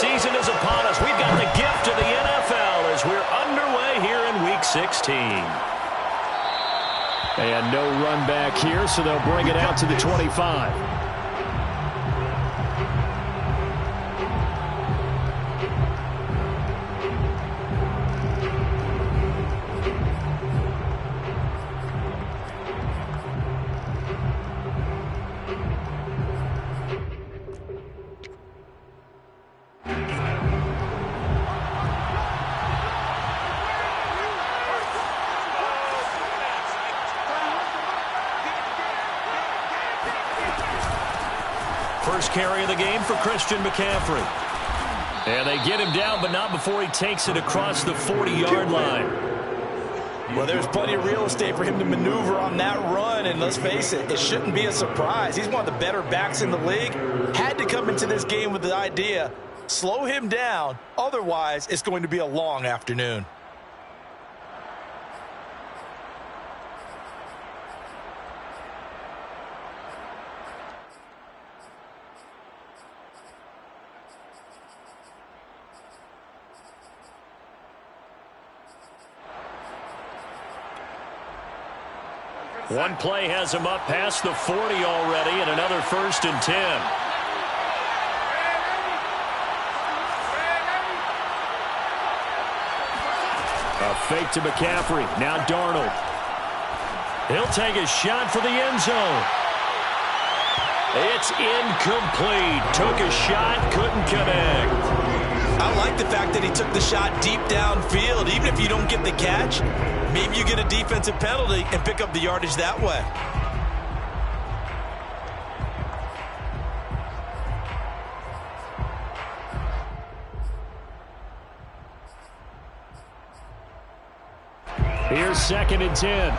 season is upon us. We've got the gift of the NFL as we're underway here in Week 16. And no run back here, so they'll bring it out to the 25. First carry of the game for Christian McCaffrey. And they get him down, but not before he takes it across the 40-yard line. Well, there's plenty of real estate for him to maneuver on that run, and let's face it, it shouldn't be a surprise. He's one of the better backs in the league. Had to come into this game with the idea, slow him down, otherwise it's going to be a long afternoon. One play has him up past the 40 already, and another 1st and 10. A fake to McCaffrey. Now Darnold. He'll take a shot for the end zone. It's incomplete. Took a shot, couldn't connect. I like the fact that he took the shot deep downfield. Even if you don't get the catch, maybe you get a defensive penalty and pick up the yardage that way. Here's 2nd and 10.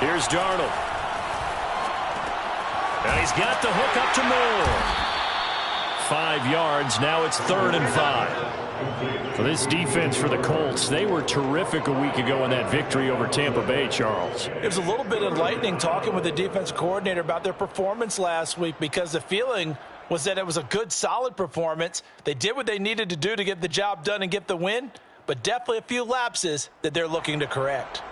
Here's Darnold. And he's got the hook up to Moore. 5 yards. Now it's 3rd and 5. For this defense for the Colts, they were terrific a week ago in that victory over Tampa Bay, Charles. It was a little bit enlightening talking with the defensive coordinator about their performance last week, because the feeling was that it was a good, solid performance. They did what they needed to do to get the job done and get the win, but definitely a few lapses that they're looking to correct.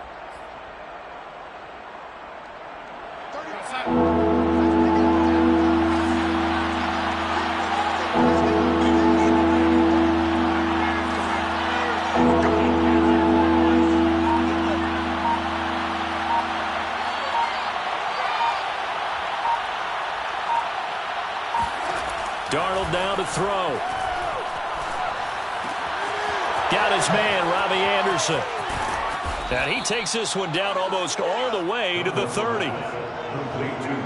Darnold now to throw. Got his man, Robbie Anderson. And he takes this one down almost all the way to the 30.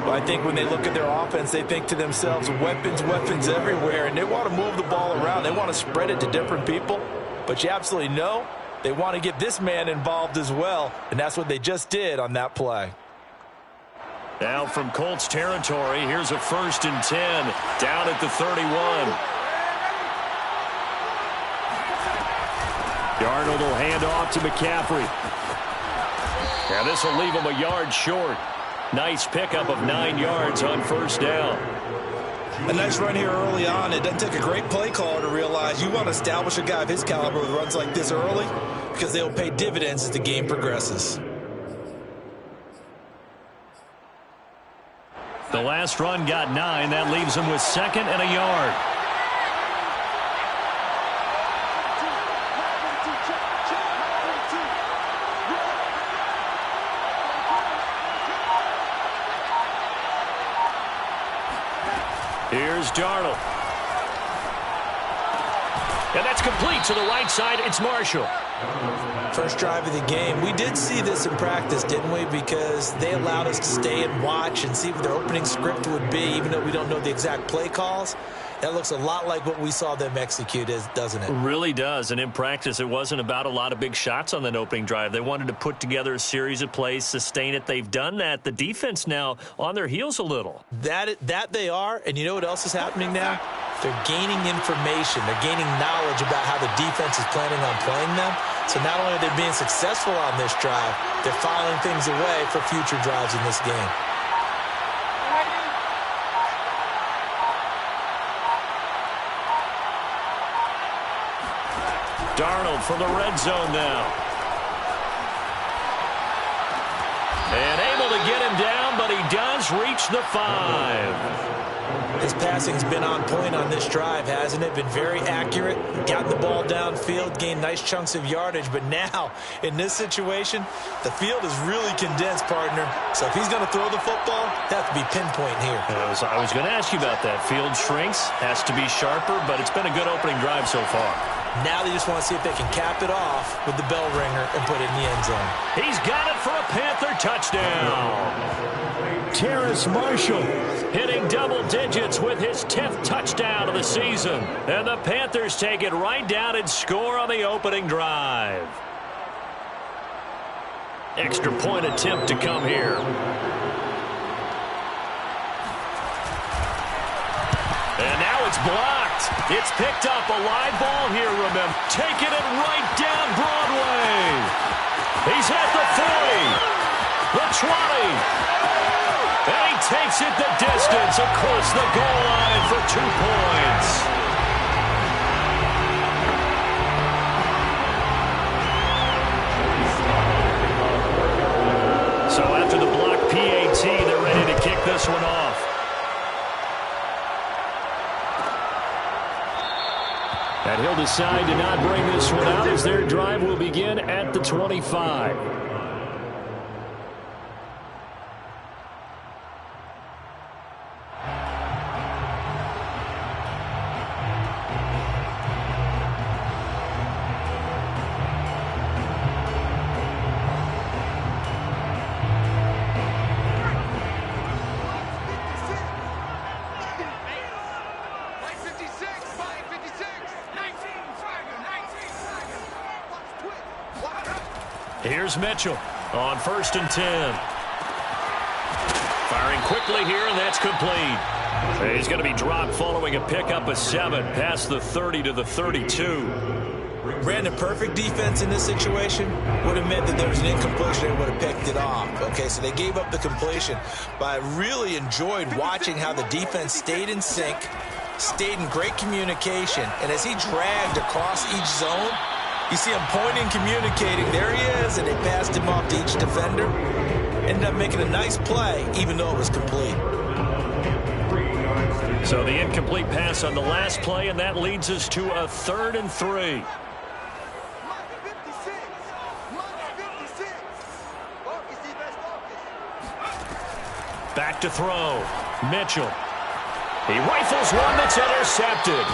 Well, I think when they look at their offense, they think to themselves, weapons, weapons everywhere, and they want to move the ball around. They want to spread it to different people, but you absolutely know they want to get this man involved as well, and that's what they just did on that play. Now from Colts territory, here's a 1st and 10 down at the 31. Darnold will hand off to McCaffrey. Now this will leave him a yard short. Nice pickup of 9 yards on 1st down. A nice run here early on. It doesn't take a great play caller to realize you want to establish a guy of his caliber with runs like this early, because they'll pay dividends as the game progresses. The last run got 9. That leaves him with 2nd and a yard. Here's Darnold. And that's complete to the right side. It's Marshall. First drive of the game. We did see this in practice, didn't we? Because they allowed us to stay and watch and see what their opening script would be, even though we don't know the exact play calls. That looks a lot like what we saw them execute, doesn't it? It really does. And in practice, it wasn't about a lot of big shots on that opening drive. They wanted to put together a series of plays, sustain it. They've done that. The defense now on their heels a little. That they are. And you know what else is happening now? They're gaining information. They're gaining knowledge about how the defense is planning on playing them. So not only are they being successful on this drive, they're filing things away for future drives in this game. Darnold from the red zone now. And able to get him down, but he does reach the 5. His passing's been on point on this drive, hasn't it? Been very accurate, gotten the ball downfield, gained nice chunks of yardage. But now, in this situation, the field is really condensed, partner. So if he's going to throw the football, that has to be pinpoint here. I was going to ask you about that. Field shrinks, has to be sharper, but it's been a good opening drive so far. Now they just want to see if they can cap it off with the bell ringer and put it in the end zone. He's got it for a Panther touchdown. Terrace Marshall hitting double digits with his 10th touchdown of the season. And the Panthers take it right down and score on the opening drive. Extra point attempt to come here. And now it's blocked. It's picked up, a live ball here, remember. Taking it right down Broadway. He's at the 40, the 20. And he takes it the distance across the goal line for 2 points. So after the block PAT, they're ready to kick this one off. And he'll decide to not bring this one out as their drive will begin at the 25. Here's Mitchell on 1st and 10. Firing quickly here, and that's complete. He's going to be dropped following a pickup of 7 past the 30 to the 32. Brandon, perfect defense in this situation would have meant that there was an incompletion and would have picked it off. Okay, so they gave up the completion. But I really enjoyed watching how the defense stayed in sync, stayed in great communication, and as he dragged across each zone, you see him pointing, communicating. There he is, and they passed him off to each defender. Ended up making a nice play, even though it was complete. So the incomplete pass on the last play, and that leads us to a 3rd and 3. Back to throw. Mitchell. He rifles one that's intercepted.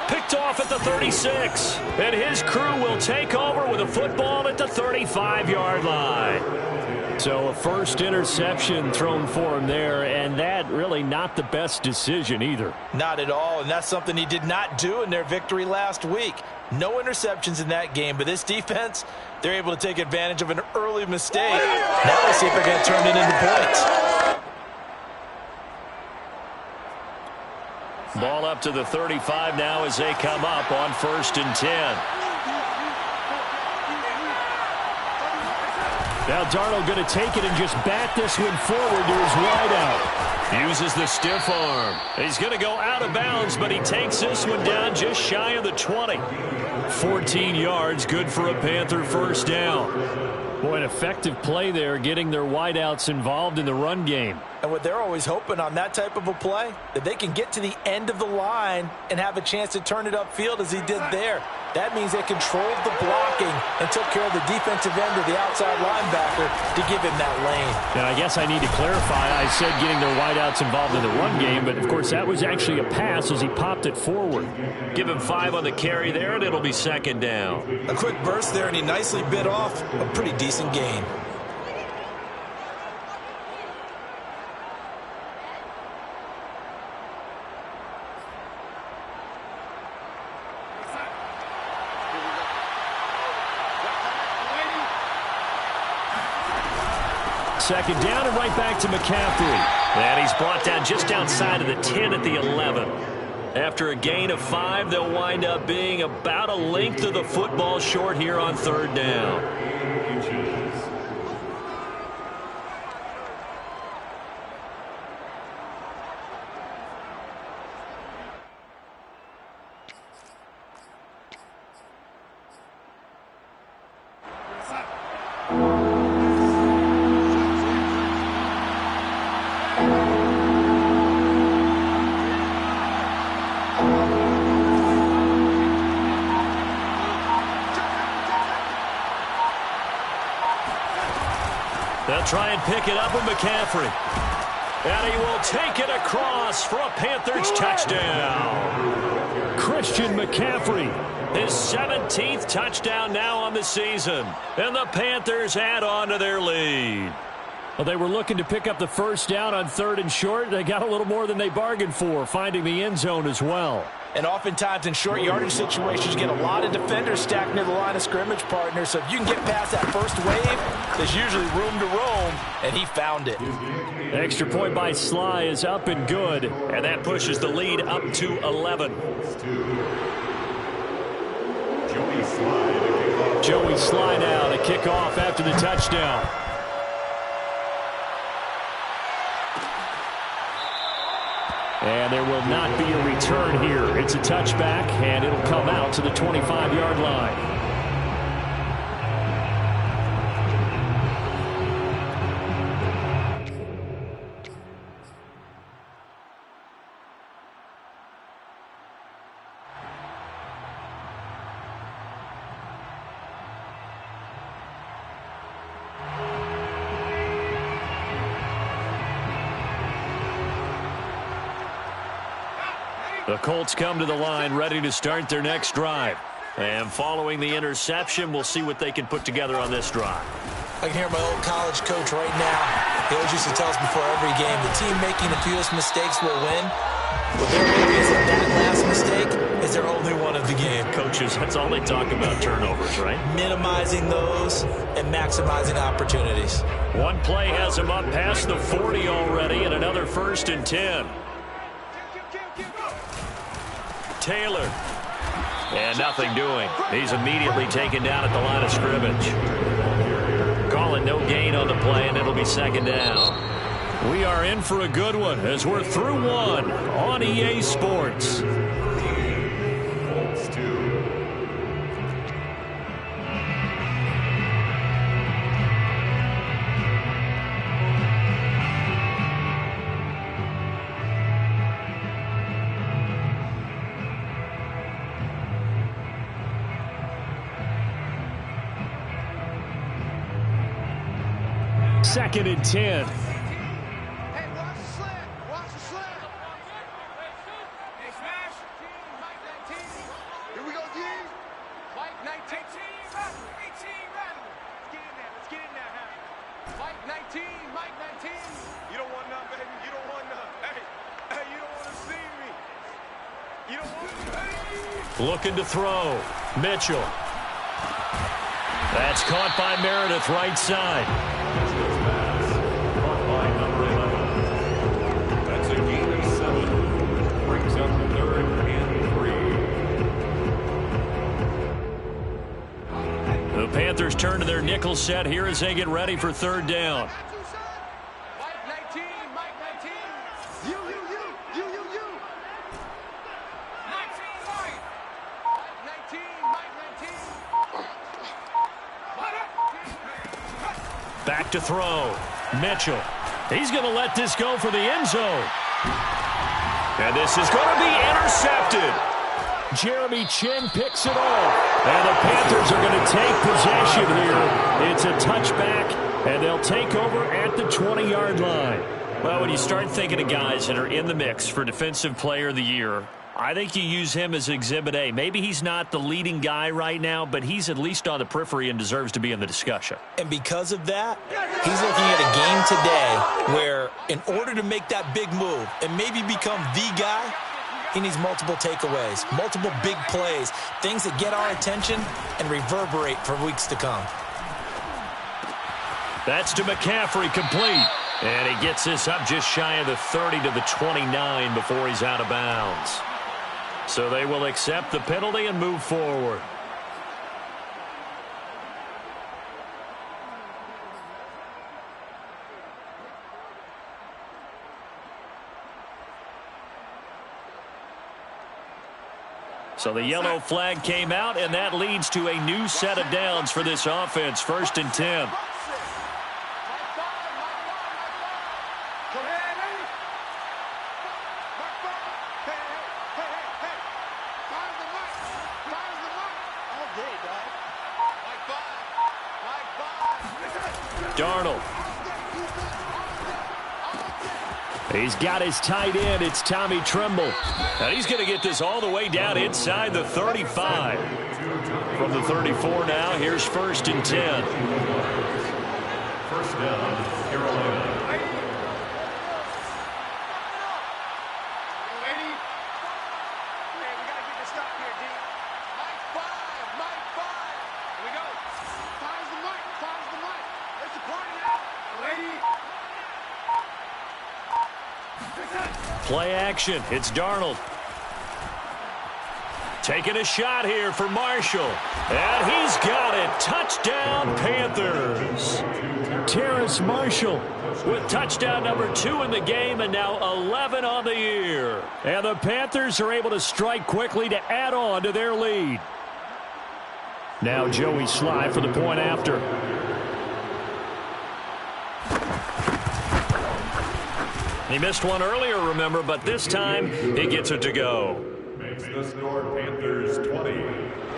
Picked off at the 36. And his crew will take over with a football at the 35-yard line. So a first interception thrown for him there, and that really not the best decision either. Not at all, and that's something he did not do in their victory last week. No interceptions in that game, but this defense, they're able to take advantage of an early mistake. Now let's see if they're going to turn it into points. Ball up to the 35 now as they come up on 1st and 10. Now Darnold going to take it and just bat this one forward to his wideout. Uses the stiff arm. He's going to go out of bounds, but he takes this one down just shy of the 20. 14 yards, good for a Panther first down. Boy, an effective play there, getting their wideouts involved in the run game. And what they're always hoping on that type of a play, that they can get to the end of the line and have a chance to turn it upfield as he did there. That means they controlled the blocking and took care of the defensive end of the outside linebacker to give him that lane. And I guess I need to clarify, I said getting their wideouts involved in the run game, but of course that was actually a pass as he popped it forward. Give him 5 on the carry there, and it'll be 2nd down. A quick burst there, and he nicely bit off a pretty decent gain. Second down and right back to McCaffrey. And he's brought down just outside of the 10 at the 11. After a gain of 5, they'll wind up being about a length of the football short here on 3rd down. They'll try and pick it up with McCaffrey. And he will take it across for a Panthers touchdown. Christian McCaffrey, his 17th touchdown now on the season. And the Panthers add on to their lead. Well, they were looking to pick up the first down on 3rd and short. They got a little more than they bargained for, finding the end zone as well. And oftentimes in short yardage situations, you get a lot of defenders stacked near the line of scrimmage, partner. So if you can get past that first wave, there's usually room to roam, and he found it. Extra point by Sly is up and good, and that pushes the lead up to 11. Joey Sly now to kick off after the touchdown. And there will not be a return here. It's a touchback, and it'll come out to the 25-yard line. The Colts come to the line ready to start their next drive. And following the interception, we'll see what they can put together on this drive. I can hear my old college coach right now. He always used to tell us before every game, the team making the fewest mistakes will win. What they're realizing, that last mistake is their only one of the game. Coaches, that's all they talk about, turnovers, right? Minimizing those and maximizing opportunities. One play has him up past the 40 already, and another 1st and 10. Taylor. And nothing doing. He's immediately taken down at the line of scrimmage. Calling no gain on the play, and it'll be 2nd down. We are in for a good one as we're through one on EA Sports. Second and 10. Hey, watch the slant. Watch the slant. Hey, smash. Mike 19. Here we go, G. Mike 19. 18, rattle. Let's get in there. Let's get in there, huh? Mike 19. Mike 19. You don't want none, baby. You don't want none. Hey, you don't want to see me. You don't want to. Looking to throw. Mitchell. That's caught by Meredith, right side. The Panthers turn to their nickel set here as they get ready for 3rd down. Mike 19, Mike 19. You. 19, Mike. Mike 19, Mike 19. Back to throw. Mitchell. He's going to let this go for the end zone. And this is going to be intercepted. Jeremy Chin picks it off. And the Panthers are going to take possession here. It's a touchback, and they'll take over at the 20-yard line. Well, when you start thinking of guys that are in the mix for Defensive Player of the Year, I think you use him as Exhibit A. Maybe he's not the leading guy right now, but he's at least on the periphery and deserves to be in the discussion. And because of that, he's looking at a game today where in order to make that big move and maybe become the guy, he needs multiple takeaways, multiple big plays, things that get our attention and reverberate for weeks to come. That's to McCaffrey, complete. And he gets this up just shy of the 30 to the 29 before he's out of bounds. So they will accept the penalty and move forward. So the yellow flag came out, and that leads to a new set of downs for this offense. 1st and 10. Darnold He's got his tight end. It's Tommy Tremble. Now he's going to get this all the way down inside the 35. From the 34 now, here's 1st and 10. First down, Carolina. Play action. It's Darnold. Taking a shot here for Marshall. And he's got it. Touchdown, Panthers. Terrace Marshall with touchdown number 2 in the game and now 11 on the year. And the Panthers are able to strike quickly to add on to their lead. Now Joey Sly for the point after. He missed one earlier, remember, but this time he gets it to go. Makes the score Panthers 20,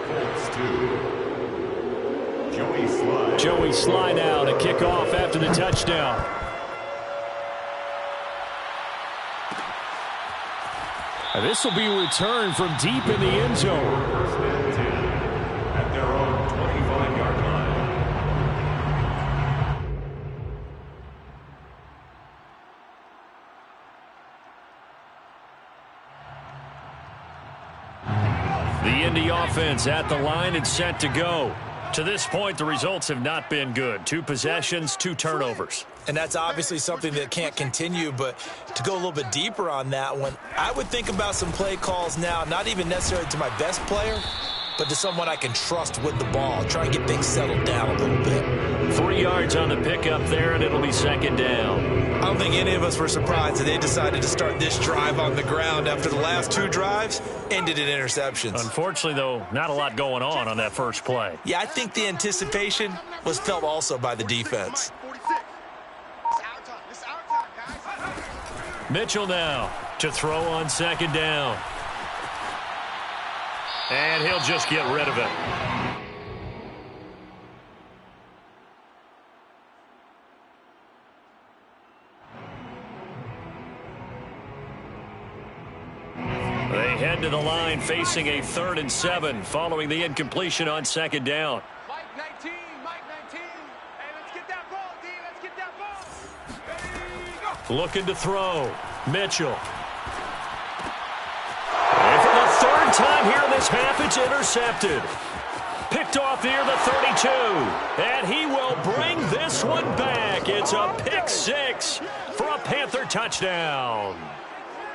Colts 2. Joey Sly. Joey Sly now to kick off after the touchdown. This will be returned from deep in the end zone. First and 10 at their own 25-yard line. The Indy offense at the line and set to go. To this point, the results have not been good. 2 possessions, 2 turnovers. And that's obviously something that can't continue, but to go a little bit deeper on that one, I would think about some play calls now, not even necessarily to my best player, but to someone I can trust with the ball. Try and get things settled down a little bit. 3 yards on the pickup there, and it'll be 2nd down. I don't think any of us were surprised that they decided to start this drive on the ground after the last 2 drives ended in interceptions. Unfortunately, though, not a lot going on that first play. Yeah, I think the anticipation was felt also by the defense. Mitchell now to throw on 2nd down. And he'll just get rid of it. They head to the line facing a 3rd and 7 following the incompletion on 2nd down. Mike 19, Mike 19. Hey, let's get that ball, D. Let's get that ball. There you go. Looking to throw. Mitchell. And for the 3rd time here in this half, it's intercepted. Picked off near the 32. And he will bring this one back. It's a pick 6 for a Panther touchdown.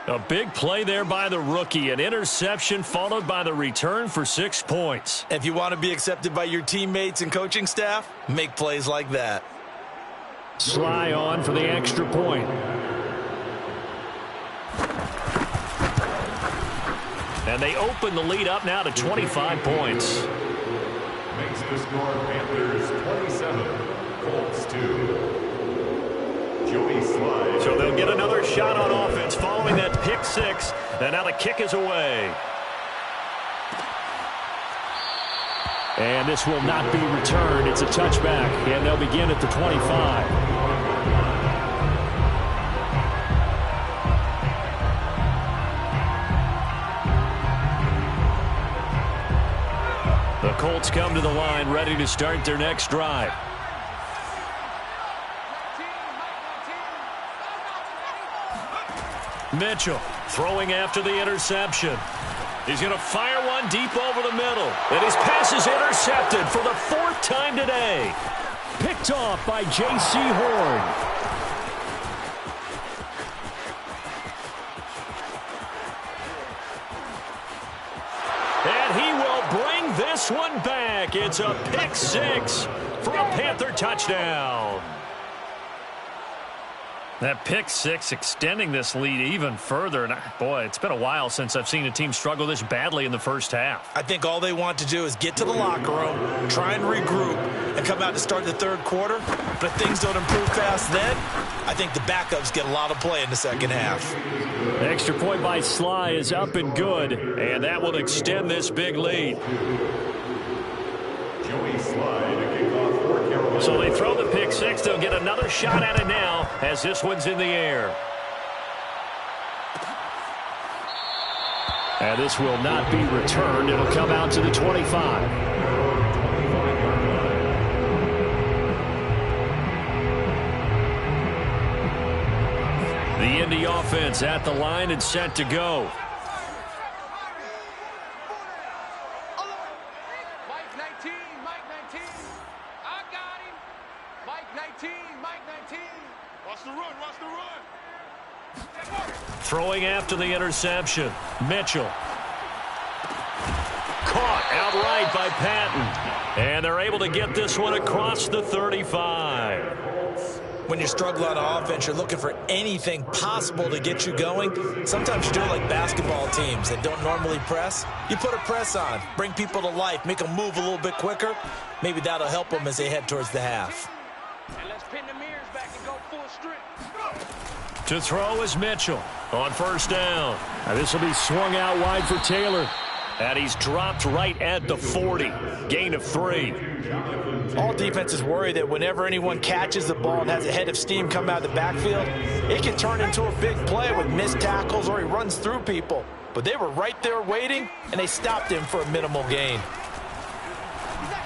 A big play there by the rookie. An interception followed by the return for 6 points. If you want to be accepted by your teammates and coaching staff, make plays like that. Sly on for the extra point. And they open the lead up now to 25 points. Makes the score Panthers 27, Colts 2. Joey Sly. So they'll get another shot on offense following that pick 6. And now the kick is away. And this will not be returned. It's a touchback. And they'll begin at the 25. The Colts come to the line ready to start their next drive. Mitchell throwing after the interception. He's going to fire one deep over the middle. And his pass is intercepted for the 4th time today. Picked off by J.C. Horn. And he will bring this one back. It's a pick 6 for a Panther touchdown. That pick 6 extending this lead even further. And boy, it's been a while since I've seen a team struggle this badly in the first half. I think all they want to do is get to the locker room, try and regroup, and come out to start the 3rd quarter. But if things don't improve fast then, I think the backups get a lot of play in the 2nd half. Extra point by Sly is up and good. And that will extend this big lead. Joey Sly to kick off for Carolina. So they throw the pick quarterback 6. They'll get another shot at it now as this one's in the air. And this will not be returned. It'll come out to the 25. The Indy offense at the line and set to go. Mike 19, Mike 19. I got him. Mike 19, Mike 19. Watch the run, watch the run. Throwing after the interception. Mitchell. Caught outright by Patton. And they're able to get this one across the 35. When you struggle on offense, you're looking for anything possible to get you going. Sometimes you do it like basketball teams that don't normally press. You put a press on, bring people to life, make them move a little bit quicker. Maybe that'll help them as they head towards the half. And let's pin the mirrors back and go full strength. To throw is Mitchell on first down. Now this will be swung out wide for Taylor. And he's dropped right at the 40. Gain of 3. All defenses worry that whenever anyone catches the ball and has a head of steam come out of the backfield, it can turn into a big play with missed tackles or he runs through people. But they were right there waiting, and they stopped him for a minimal gain.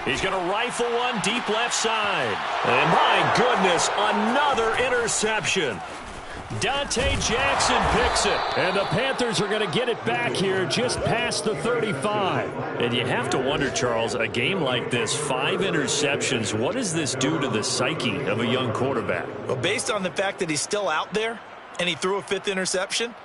He's going to rifle one deep left side. And my goodness, another interception. Dante Jackson picks it. And the Panthers are going to get it back here just past the 35. And you have to wonder, Charles, a game like this, 5 interceptions, what does this do to the psyche of a young quarterback? Well, based on the fact that he's still out there and he threw a 5th interception,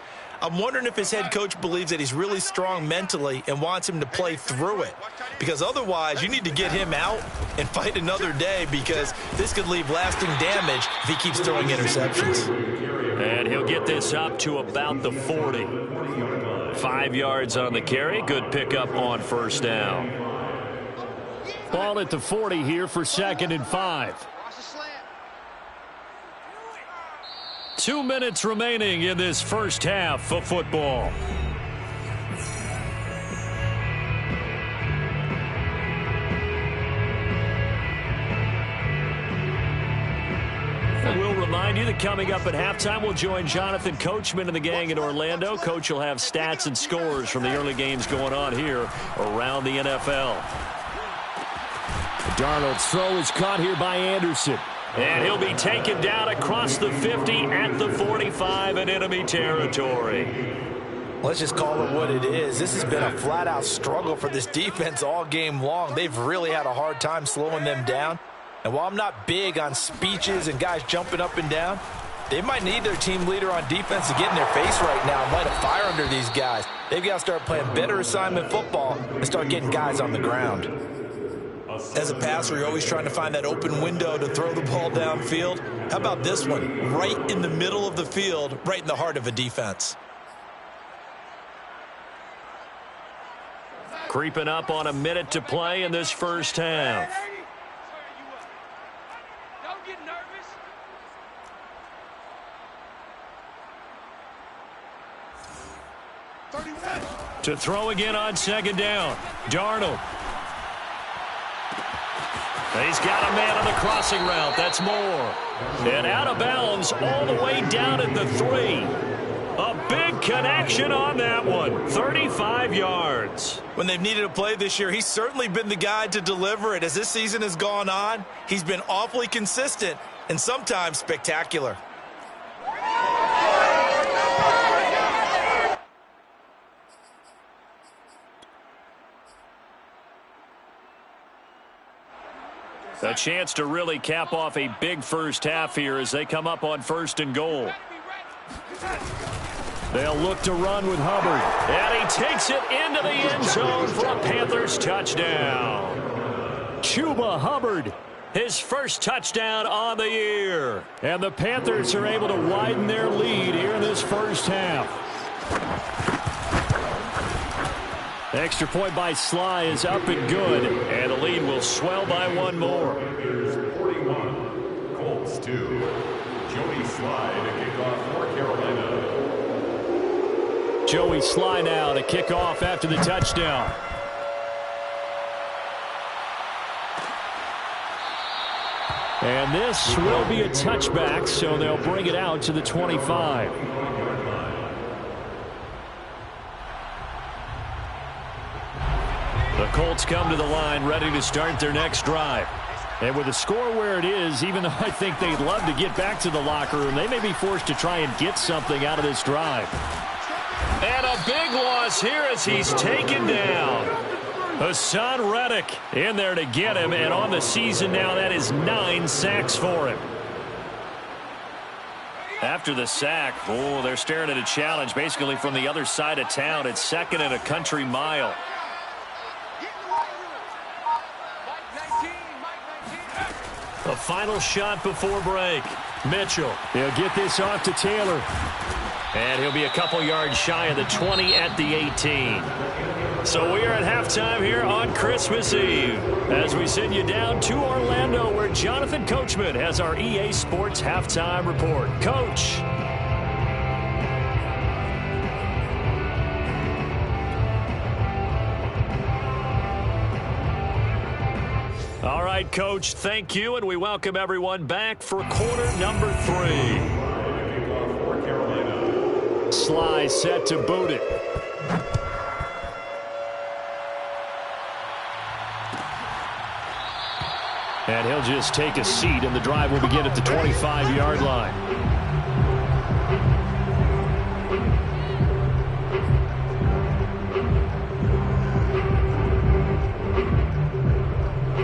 I'm wondering if his head coach believes that he's really strong mentally and wants him to play through it. Because otherwise, you need to get him out and fight another day because this could leave lasting damage if he keeps throwing interceptions. And he'll get this up to about the 40. 5 yards on the carry. Good pickup on first down. Ball at the 40 here for 2nd and 5. 2 minutes remaining in this first half of football. We'll remind you that coming up at halftime, we'll join Jonathan Coachman and the gang in Orlando. Coach will have stats and scores from the early games going on here around the NFL. Darnold's throw is caught here by Anderson. And he'll be taken down across the 50 at the 45 in enemy territory. Let's just call it what it is. This has been a flat-out struggle for this defense all game long. They've really had a hard time slowing them down. And while I'm not big on speeches and guys jumping up and down, they might need their team leader on defense to get in their face right now and light a fire under these guys. They've got to start playing better assignment football and start getting guys on the ground. As a passer, you're always trying to find that open window to throw the ball downfield. How about this one? Right in the middle of the field, right in the heart of a defense. Creeping up on a minute to play in this first half. Don't get nervous. To throw again on 2nd down. Darnold. He's got a man on the crossing route. That's Moore. And out of bounds all the way down at the 3. A big connection on that one. 35 yards. When they've needed a play this year, he's certainly been the guy to deliver it. As this season has gone on, he's been awfully consistent and sometimes spectacular. A chance to really cap off a big first half here as they come up on 1st and goal. They'll look to run with Hubbard. And he takes it into the end zone for a Panthers touchdown. Chuba Hubbard, his first touchdown on the year. And the Panthers are able to widen their lead here in this first half. Extra point by Sly is up and good, and the lead will swell by 1 more. 41, Colts 2. Joey Sly to kick off for Carolina. Joey Sly now to kick off after the touchdown. And this will be a touchback, so they'll bring it out to the 25. The Colts come to the line ready to start their next drive. And with the score where it is, even though I think they'd love to get back to the locker room, they may be forced to try and get something out of this drive. And a big loss here as he's taken down. Hassan Reddick in there to get him, and on the season now, that is 9 sacks for him. After the sack, they're staring at a challenge basically from the other side of town. It's 2nd and a country mile. A final shot before break. Mitchell. He'll get this off to Taylor. And he'll be a couple yards shy of the 20 at the 18. So we are at halftime here on Christmas Eve as we send you down to Orlando where Jonathan Coachman has our EA Sports halftime report. Coach. All right, Coach, thank you, and we welcome everyone back for quarter number 3. Sly set to boot it. And he'll just take a seat, and the drive will begin at the 25-yard line.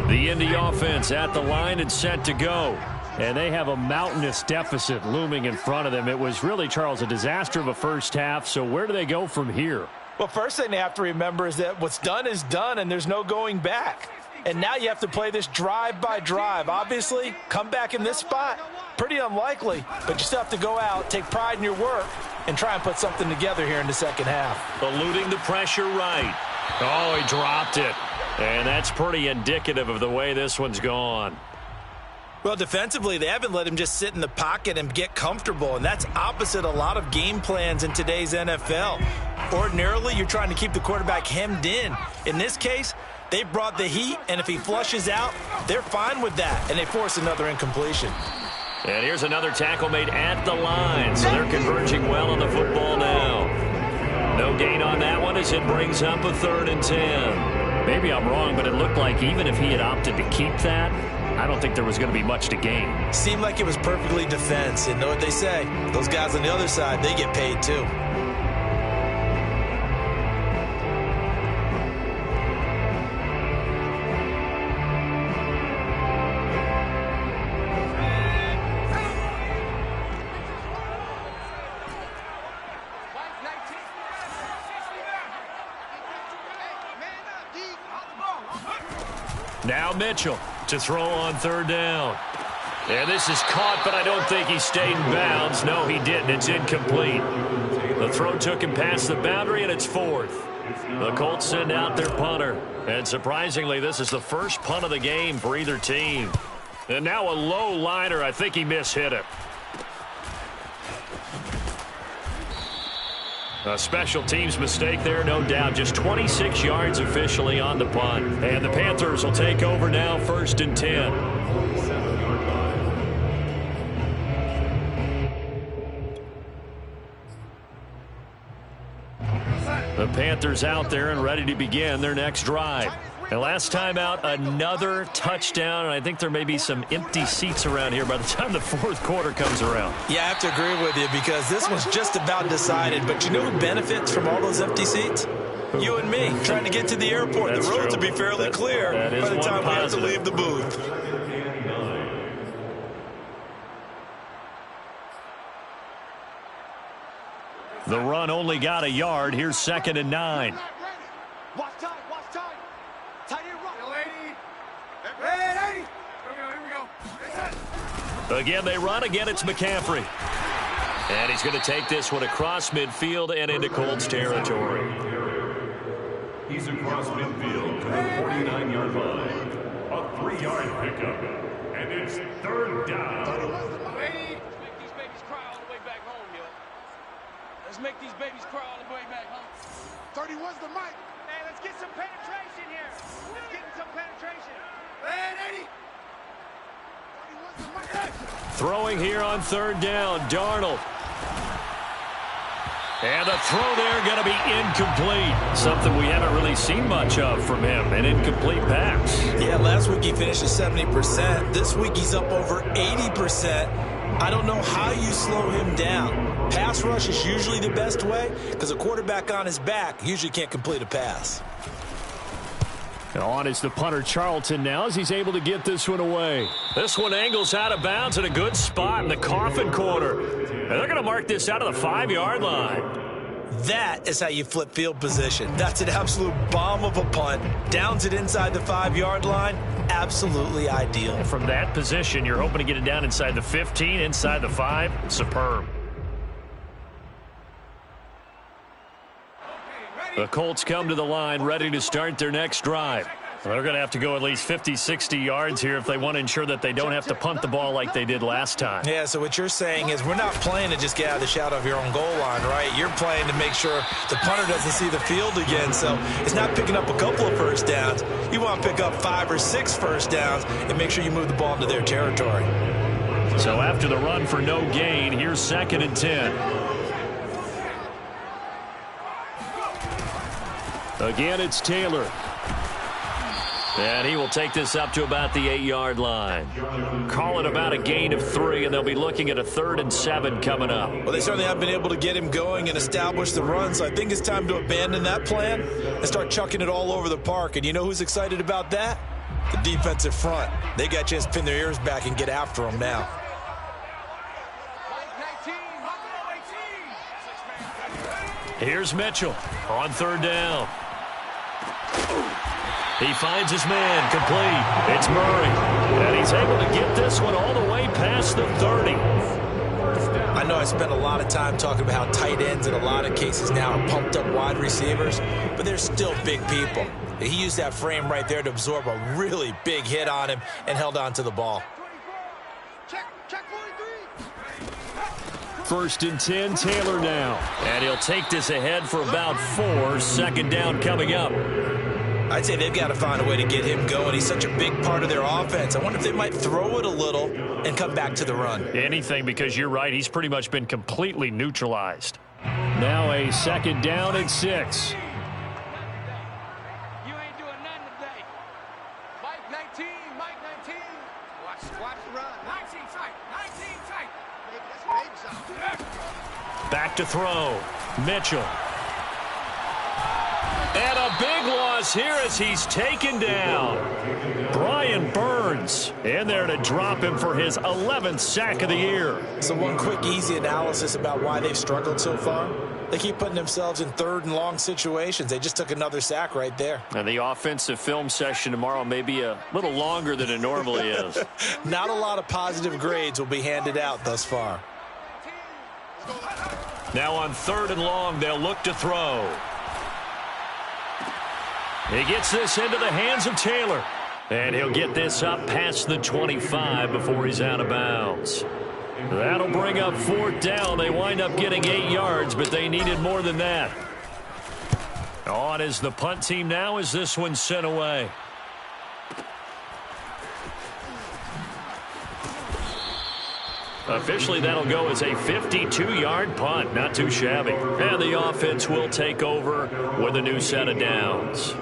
The Indy offense at the line and set to go. And they have a mountainous deficit looming in front of them. It was really, Charles, a disaster of a first half. So where do they go from here? Well, first thing they have to remember is that what's done is done, and there's no going back. And now you have to play this drive by drive. Obviously, come back in this spot, pretty unlikely. But you still have to go out, take pride in your work, and try and put something together here in the second half. Eluding the pressure right. Oh, he dropped it. And that's pretty indicative of the way this one's gone. Well, defensively, they haven't let him just sit in the pocket and get comfortable, and that's opposite a lot of game plans in today's NFL. Ordinarily, you're trying to keep the quarterback hemmed in. In this case, they brought the heat, and if he flushes out, they're fine with that, and they force another incompletion. And here's another tackle made at the line, so they're converging well on the football now. No gain on that one as it brings up a 3rd and 10. Maybe I'm wrong, but it looked like even if he had opted to keep that, I don't think there was going to be much to gain. Seemed like it was perfectly defense. And know what they say? Those guys on the other side, they get paid too. Now Mitchell to throw on 3rd down. And this is caught, but I don't think he stayed in bounds. No, he didn't. It's incomplete. The throw took him past the boundary, and it's 4th. The Colts send out their punter. And surprisingly, this is the first punt of the game for either team. And now a low liner. I think he mishit it. A special teams mistake there, no doubt. Just 26 yards officially on the punt. And the Panthers will take over now, 1st and 10. The Panthers out there and ready to begin their next drive. And last time out, another touchdown, and I think there may be some empty seats around here by the time the 4th quarter comes around. Yeah, I have to agree with you because this one's just about decided. But you know who benefits from all those empty seats? You and me, trying to get to the airport. That's the roads true. will be fairly clear by the time we have to leave the booth. The run only got a yard. Here's 2nd and 9. Watch time, watch time. Tight end run. Ready. Here we go. Again, they run. Again, it's McCaffrey. And he's going to take this one across midfield and into Colts territory. He's across midfield to the 49-yard line. A 3-yard pickup. And it's 3rd down. Make these babies cry all the way back home, yo. Let's make these babies cry all the way back home. 31's the mic. Hey, let's get some penetration here. Let's get some penetration. Ready. 31's Throwing here on third down, Darnold. And the throw there going to be incomplete. Something we haven't really seen much of from him, an incomplete pass. Yeah, last week he finished at 70%. This week he's up over 80%. I don't know how you slow him down. Pass rush is usually the best way because a quarterback on his back usually can't complete a pass. And on is the punter Charlton now as he's able to get this one away. This one angles out of bounds in a good spot in the coffin corner. And they're going to mark this out of the 5-yard line. That is how you flip field position. That's an absolute bomb of a punt. Downs it inside the 5-yard line. Absolutely ideal. From that position, you're hoping to get it down inside the 15, inside the 5. Superb. The Colts come to the line ready to start their next drive. They're going to have to go at least 50, 60 yards here if they want to ensure that they don't have to punt the ball like they did last time. Yeah, so what you're saying is we're not playing to just get out of the shadow of your own goal line, right? You're playing to make sure the punter doesn't see the field again. So it's not picking up a couple of first downs. You want to pick up 5 or 6 first downs and make sure you move the ball into their territory. So after the run for no gain, here's 2nd and 10. Again, it's Taylor. And he will take this up to about the 8-yard line. Call it about a gain of 3, and they'll be looking at a 3rd and 7 coming up. Well, they certainly have been able to get him going and establish the run, so I think it's time to abandon that plan and start chucking it all over the park. And you know who's excited about that? The defensive front. They got a chance to pin their ears back and get after him now. Here's Mitchell on 3rd down. He finds his man, complete. It's Murray. And he's able to get this one all the way past the 30. I know I spent a lot of time talking about how tight ends in a lot of cases now are pumped up wide receivers, but they're still big people. He used that frame right there to absorb a really big hit on him and held on to the ball. Check 43. 1st and 10, Taylor now. And he'll take this ahead for about 4. 2nd down coming up. I'd say they've got to find a way to get him going. He's such a big part of their offense. I wonder if they might throw it a little and come back to the run. Anything, because you're right. He's pretty much been completely neutralized. Now a 2nd down and 6. You ain't doing nothing today. Mike 19, Mike 19. Watch the run. 19 tight, 19 tight. That's big. Back to throw. Mitchell. And a big loss here as he's taken down. Brian Burns in there to drop him for his 11th sack of the year. So one quick, easy analysis about why they've struggled so far. They keep putting themselves in 3rd and long situations. They just took another sack right there. And the offensive film session tomorrow may be a little longer than it normally is. Not a lot of positive grades will be handed out thus far. Now on 3rd and long, they'll look to throw. He gets this into the hands of Taylor. And he'll get this up past the 25 before he's out of bounds. That'll bring up 4th down. They wind up getting 8 yards, but they needed more than that. On is the punt team now as this one's sent away. Officially, that'll go as a 52-yard punt. Not too shabby. And the offense will take over with a new set of downs.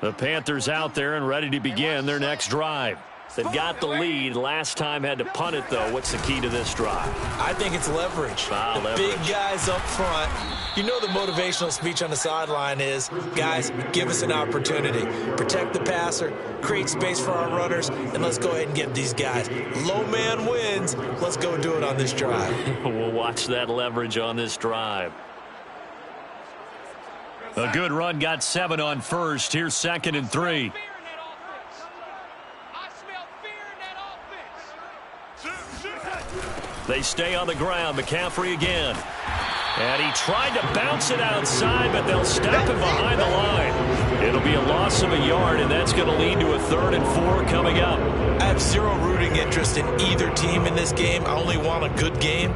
The Panthers out there and ready to begin their next drive. They've got the lead. Last time had to punt it, though. What's the key to this drive? I think it's leverage. Leverage. Big guys up front. You know the motivational speech on the sideline is, guys, give us an opportunity. Protect the passer, create space for our runners, and let's go ahead and get these guys. Low man wins. Let's go do it on this drive. We'll watch that leverage on this drive. A good run, got 7 on 1st. Here's 2nd and 3. They stay on the ground. McCaffrey again. And he tried to bounce it outside, but they'll stop him behind the line. It'll be a loss of a yard, and that's going to lead to a 3rd and 4 coming up. I have zero rooting interest in either team in this game. I only want a good game.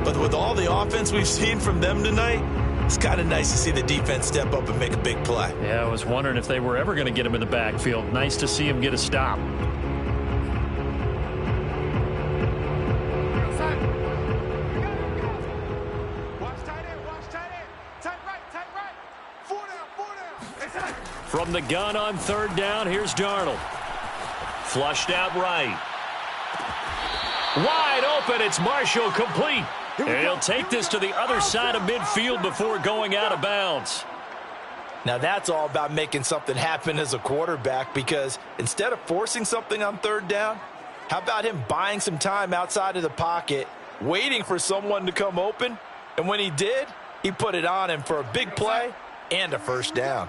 But with all the offense we've seen from them tonight, it's kind of nice to see the defense step up and make a big play. Yeah, I was wondering if they were ever going to get him in the backfield. Nice to see him get a stop. From the gun on 3rd down, here's Darnold. Flushed out right. Wide open, it's Marshall, complete. And he'll take this to the other side of midfield before going out of bounds. Now that's all about making something happen as a quarterback, because instead of forcing something on 3rd down, how about him buying some time outside of the pocket, waiting for someone to come open, and when he did, he put it on him for a big play and a 1st down.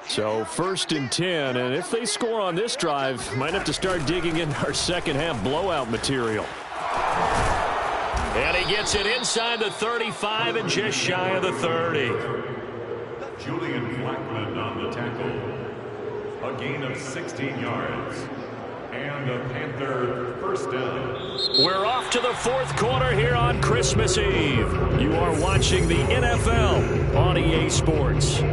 So 1st and 10, and if they score on this drive, might have to start digging in our second half blowout material. And he gets it inside the 35 and just shy of the 30. Julian Blackman on the tackle. A gain of 16 yards. And a Panther 1st down. We're off to the 4th quarter here on Christmas Eve. You are watching the NFL on EA Sports.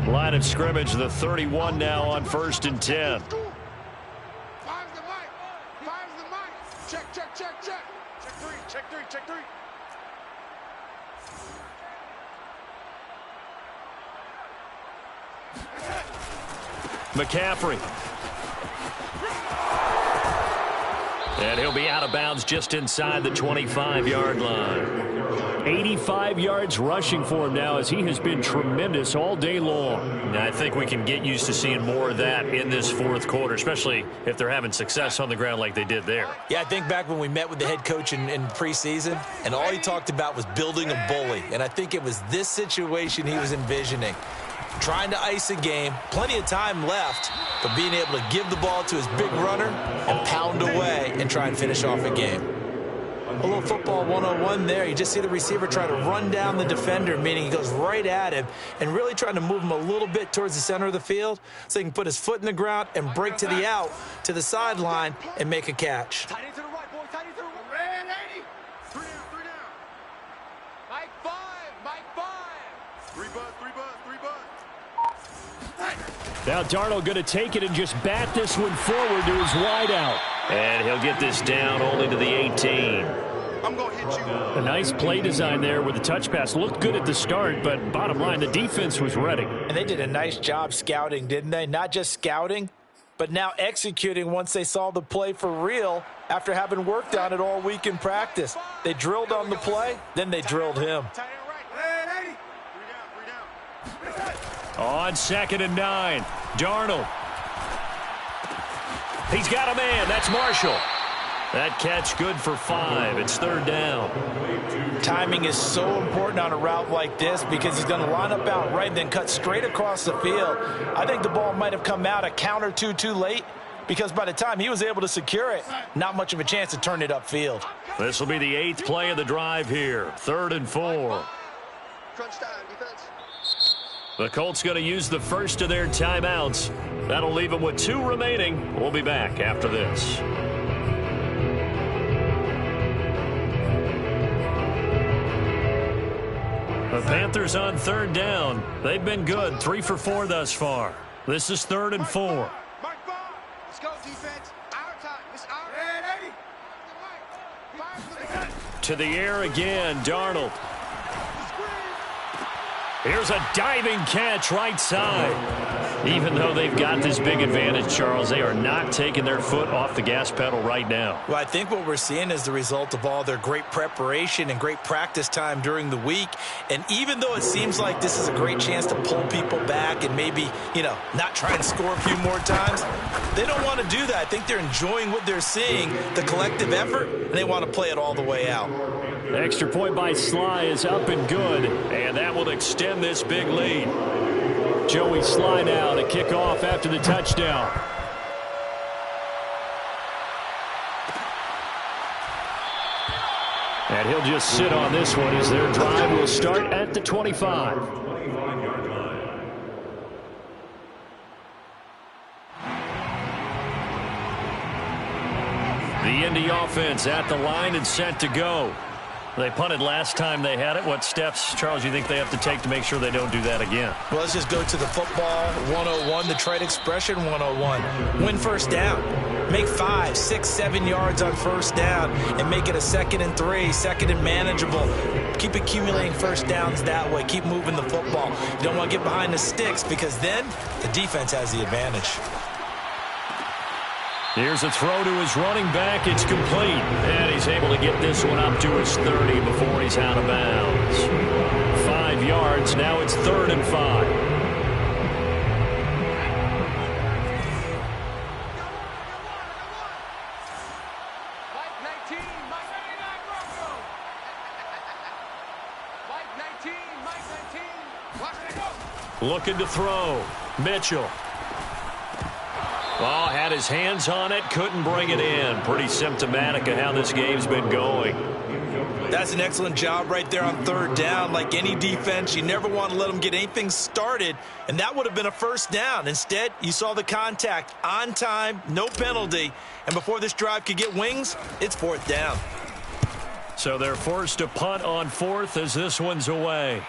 Line of scrimmage, the 31 now on 1st and 10. Five's the mic. Five's the mic. Check, check, check, check. Check 3, check 3, check 3. McCaffrey. And he'll be out of bounds just inside the 25-yard line. 85 yards rushing for him now, as he has been tremendous all day long. And I think we can get used to seeing more of that in this 4th quarter, especially if they're having success on the ground like they did there. Yeah, I think back when we met with the head coach in preseason, and all he talked about was building a bully. And I think it was this situation he was envisioning. Trying to ice a game, plenty of time left, but being able to give the ball to his big runner and pound away and try and finish off a game. A little football 101 there. You just see the receiver try to run down the defender, meaning he goes right at him and really trying to move him a little bit towards the center of the field so he can put his foot in the ground and break to the out, to the sideline, and make a catch. Tight end to the right, boy. Tight end to the right. Red 80. 3 down, 3 down. Mike 5, Mike 5. 3 bud, 3 bud, 3 bud. Now Darnold going to take it and just bat this one forward to his wideout. And he'll get this down only to the 18. I'm going to hit you. A nice play design there with the touch pass. Looked good at the start, but bottom line, the defense was ready. And they did a nice job scouting, didn't they? Not just scouting, but now executing once they saw the play for real after having worked on it all week in practice. They drilled on the play, then they drilled him. Tight end right. Red 80. 3 down, 3 down. On 2nd and 9, Darnold. He's got a man. That's Marshall. That catch good for 5. It's 3rd down. Timing is so important on a route like this because he's going to line up out right and then cut straight across the field. I think the ball might have come out a count or two too late because by the time he was able to secure it, not much of a chance to turn it upfield. This will be the 8th play of the drive here. 3rd and 4. Crunch time, defense. The Colts going to use the first of their timeouts. That'll leave them with 2 remaining. We'll be back after this. The Panthers on 3rd down. They've been good, 3 for 4 thus far. This is 3rd and 4. Mark 5. Let's go, defense. Our time. It's our Red 80. To the air again, Darnold. Here's a diving catch right side. Even though they've got this big advantage, Charles, they are not taking their foot off the gas pedal right now. Well, I think what we're seeing is the result of all their great preparation and great practice time during the week. And even though it seems like this is a great chance to pull people back and maybe, not try and score a few more times, they don't want to do that. I think they're enjoying what they're seeing, the collective effort, and they want to play it all the way out. The extra point by Sly is up and good, and that will extend this big lead. Joey Sly now to kick off after the touchdown. And he'll just sit on this one as their drive will start at the 25. 25-yard line. The Indy offense at the line and set to go. They punted last time they had it. What steps, Charles, you think they have to take to make sure they don't do that again? Well, let's just go to the football 101, the trade expression 101. Win first down. Make 5, 6, 7 yards on first down and make it a 2nd and 3, 2nd and manageable. Keep accumulating first downs that way. Keep moving the football. You don't want to get behind the sticks because then the defense has the advantage. Here's a throw to his running back. It's complete. And he's able to get this one up to his 30 before he's out of bounds. 5 yards. Now it's 3rd and 5. Looking to throw. Mitchell. Oh, had his hands on it, couldn't bring it in. Pretty symptomatic of how this game's been going. That's an excellent job right there on 3rd down. Like any defense, you never want to let them get anything started, and that would have been a first down. Instead, you saw the contact on time, no penalty, and before this drive could get wings, it's 4th down. So they're forced to punt on 4th as this one's away.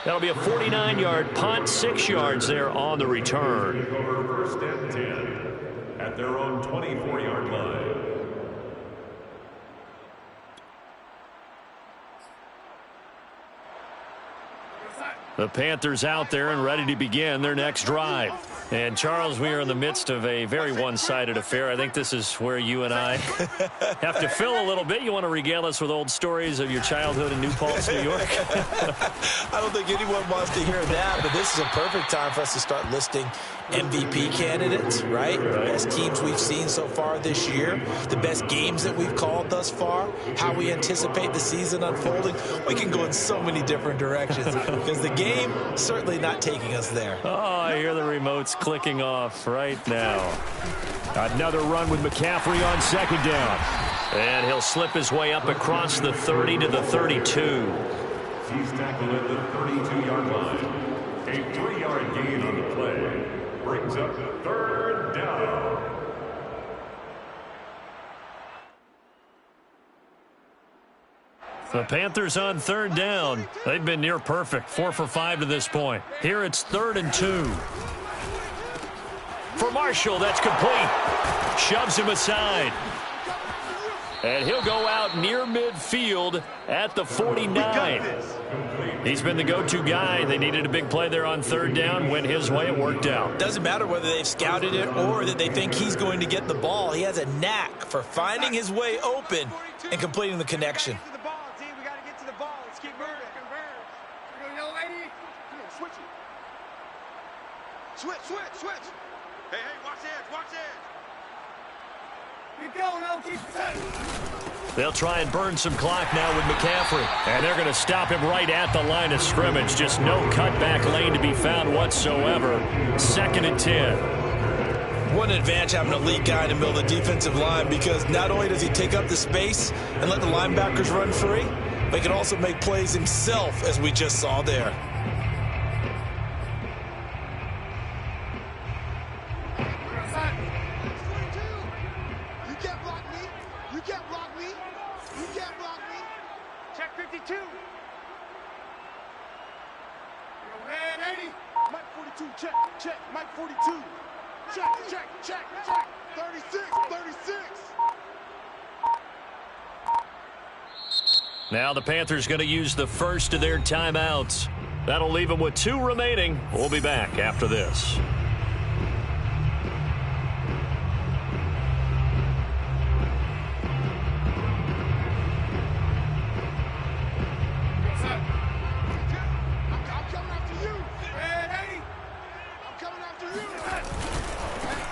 That'll be a 49-yard punt, 6 yards there on the return. Over 1st and 10 at their own 24-yard line. The Panthers out there and ready to begin their next drive. And, Charles, we are in the midst of a very one-sided affair. I think this is where you and I have to fill a little bit. You want to regale us with old stories of your childhood in New Paltz, New York? I don't think anyone wants to hear that, but this is a perfect time for us to start listing MVP candidates, right? The best teams we've seen so far this year, the best games that we've called thus far, how we anticipate the season unfolding. We can go in so many different directions because the game certainly not taking us there. Oh, I hear the remotes clicking off right now. Another run with McCaffrey on 2nd down. And he'll slip his way up across the 30 to the 32. He's tackled at the 32-yard line. A 3-yard gain on the play brings up 3rd down. The Panthers on 3rd down. They've been near perfect, 4 for 5 to this point. Here it's 3rd and 2. For Marshall, that's complete. Shoves him aside. And he'll go out near midfield at the 49. He's been the go-to guy. They needed a big play there on 3rd down. Went his way, it worked out. Doesn't matter whether they've scouted it or that they think he's going to get the ball. He has a knack for finding his way open and completing the connection. Switch. Hey, watch edge. They'll try and burn some clock now with McCaffrey. And they're going to stop him right at the line of scrimmage. Just no cutback lane to be found whatsoever. 2nd and 10. What an advantage having an elite guy in the middle of the defensive line, because not only does he take up the space and let the linebackers run free, but he can also make plays himself, as we just saw there. Check 52. Man, 80. Mike 42, check. Mike 42. Check. 36. Now the Panthers going to use the first of their timeouts. That'll leave them with 2 remaining. We'll be back after this.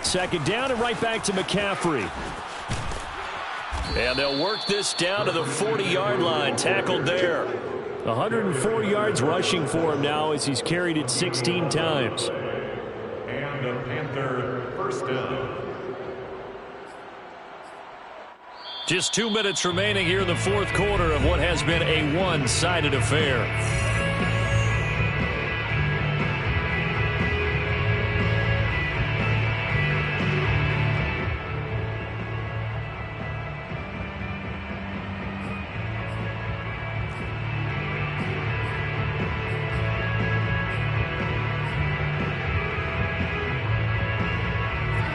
Second down and right back to McCaffrey. And they'll work this down to the 40-yard line. Tackled there. 104 yards rushing for him now as he's carried it 16 times. And a Panther first down. Just 2 minutes remaining here in the fourth quarter of what has been a one-sided affair.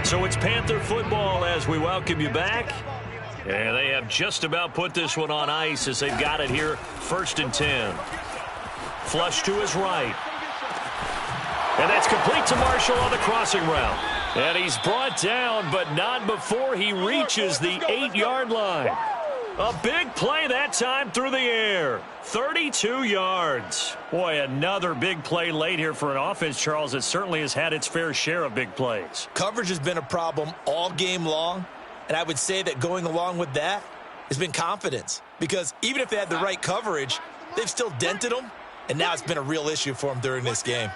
So it's Panther football as we welcome you back. And they have just about put this one on ice as they've got it here, 1st and 10. Flush to his right. And that's complete to Marshall on the crossing route. And he's brought down, but not before he reaches the 8-yard line. A big play that time through the air. 32 yards. Boy, another big play late here for an offense, Charles, that certainly has had its fair share of big plays. Coverage has been a problem all game long. And I would say that going along with that has been confidence. Because even if they had the right coverage, they've still dented them. And now it's been a real issue for them during this game.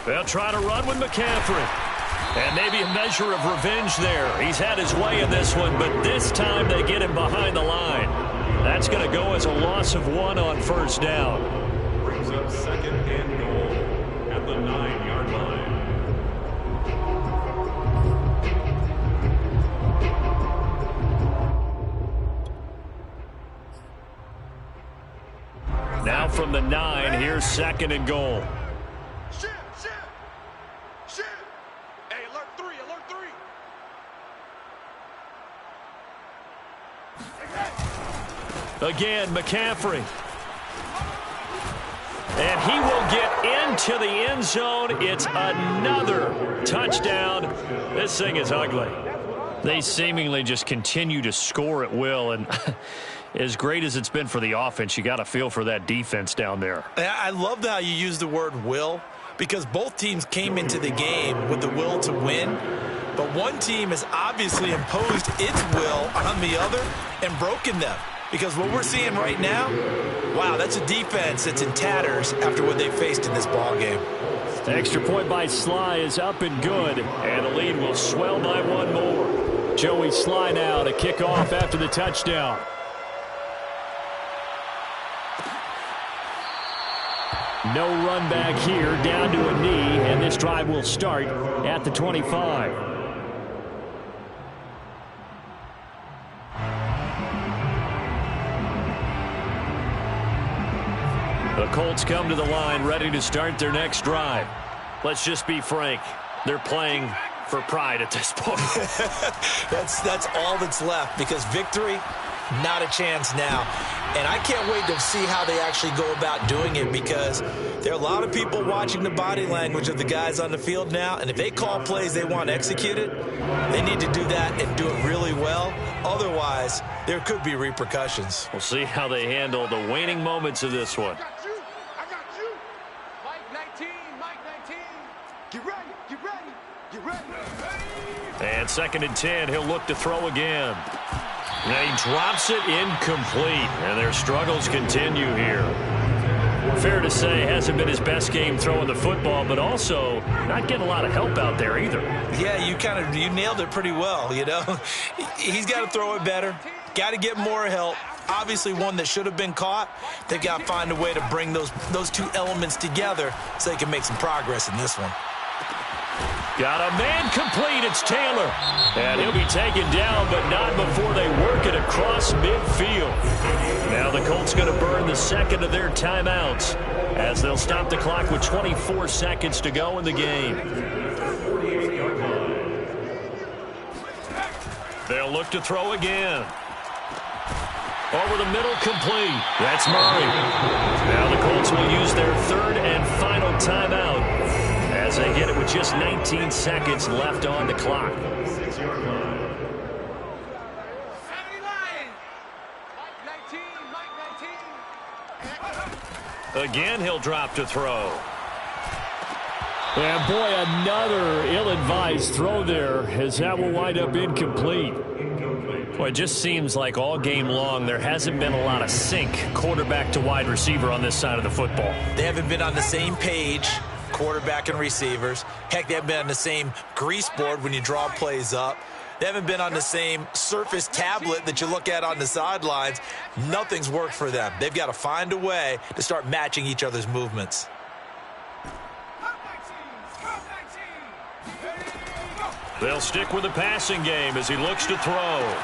They'll try to run with McCaffrey. And maybe a measure of revenge there. He's had his way in this one, but this time they get him behind the line. That's going to go as a loss of 1 on 1st down. Brings up 2nd and goal at the 9-yard line. Now from the 9, here's 2nd and goal. Shit. Hey, alert 3, alert 3. Again, McCaffrey. And he will get into the end zone. It's another touchdown. This thing is ugly. They seemingly just continue to score at will. And as great as it's been for the offense, you got to feel for that defense down there. I love how you use the word will, because both teams came into the game with the will to win. But one team has obviously imposed its will on the other and broken them. Because what we're seeing right now, wow, that's a defense that's in tatters after what they faced in this ball game. The extra point by Sly is up and good, and the lead will swell by 1 more. Joey Sly now to kick off after the touchdown. No run back here, down to a knee, and this drive will start at the 25. The Colts come to the line ready to start their next drive. Let's just be frank. They're playing for pride at this point. That's all that's left, because victory, not a chance now. And I can't wait to see how they actually go about doing it, because there are a lot of people watching the body language of the guys on the field now. And if they call plays they want executed, they need to do that and do it really well. Otherwise, there could be repercussions. We'll see how they handle the waning moments of this one. I got you. Mike 19. Get ready. And 2nd and 10, he'll look to throw again. Now he drops it incomplete, and their struggles continue here. Fair to say, hasn't been his best game throwing the football, but also not getting a lot of help out there either. Yeah, you nailed it pretty well, you know. He's got to throw it better, got to get more help. Obviously one that should have been caught. They've got to find a way to bring those two elements together so they can make some progress in this one. Got a man complete. It's Taylor. And he'll be taken down, but not before they work it across midfield. Now the Colts going to burn the 2nd of their timeouts as they'll stop the clock with 24 seconds to go in the game. They'll look to throw again. Over the middle, complete. That's Murray. Now the Colts will use their 3rd and final timeout as they get it with just 19 seconds left on the clock. Again, he'll drop to throw. And boy, another ill-advised throw there, as that will wind up incomplete. Well, it just seems like all game long there hasn't been a lot of sync quarterback to wide receiver on this side of the football. They haven't been on the same page, quarterback and receivers. Heck, they haven't been on the same grease board when you draw plays up. They haven't been on the same Surface tablet that you look at on the sidelines. Nothing's worked for them. They've got to find a way to start matching each other's movements. They'll stick with the passing game as he looks to throw.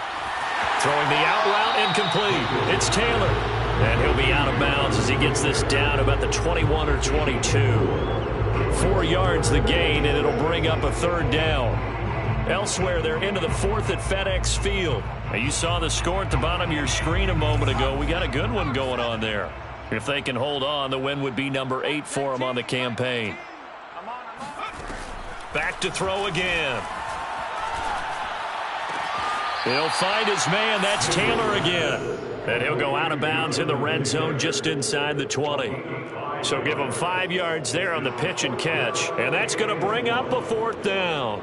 Throwing the out route incomplete. It's Taylor. And he'll be out of bounds as he gets this down about the 21 or 22. 4 yards the gain, and it'll bring up a third down. Elsewhere, they're into the fourth at FedEx Field. Now, you saw the score at the bottom of your screen a moment ago. We got a good one going on there. If they can hold on, the win would be number 8 for them on the campaign. Back to throw again. He'll find his man. That's Taylor again. And he'll go out of bounds in the red zone just inside the 20. So give him 5 yards there on the pitch and catch. And that's going to bring up a fourth down.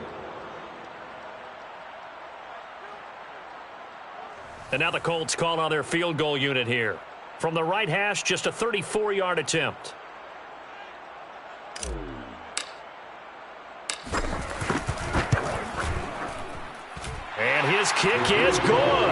And now the Colts call on their field goal unit here. From the right hash, just a 34-yard attempt. And his kick is good.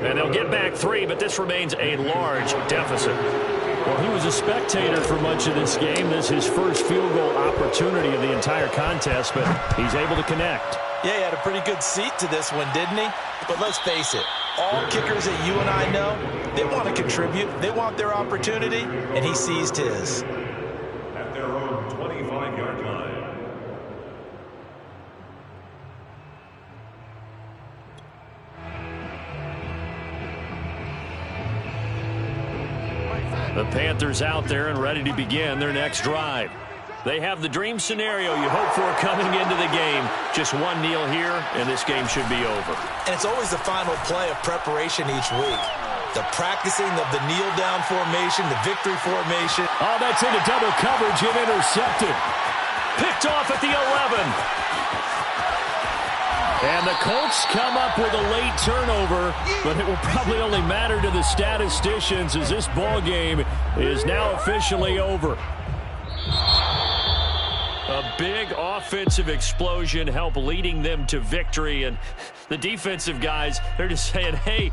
And they'll get back 3, but this remains a large deficit. Well, he was a spectator for much of this game. This is his first field goal opportunity of the entire contest, but he's able to connect. Yeah, he had a pretty good seat to this one, didn't he? But let's face it, all kickers that you and I know, they want to contribute. They want their opportunity, and he seized his. At their own 25-yard line. The Panthers out there and ready to begin their next drive. They have the dream scenario you hope for coming into the game. Just one kneel here, and this game should be over. And it's always the final play of preparation each week. The practicing of the kneel-down formation, the victory formation. Oh, that's into double coverage and intercepted. Picked off at the 11. And the Colts come up with a late turnover, but it will probably only matter to the statisticians as this ball game is now officially over. A big offensive explosion helped leading them to victory, and the defensive guys, they're just saying, hey,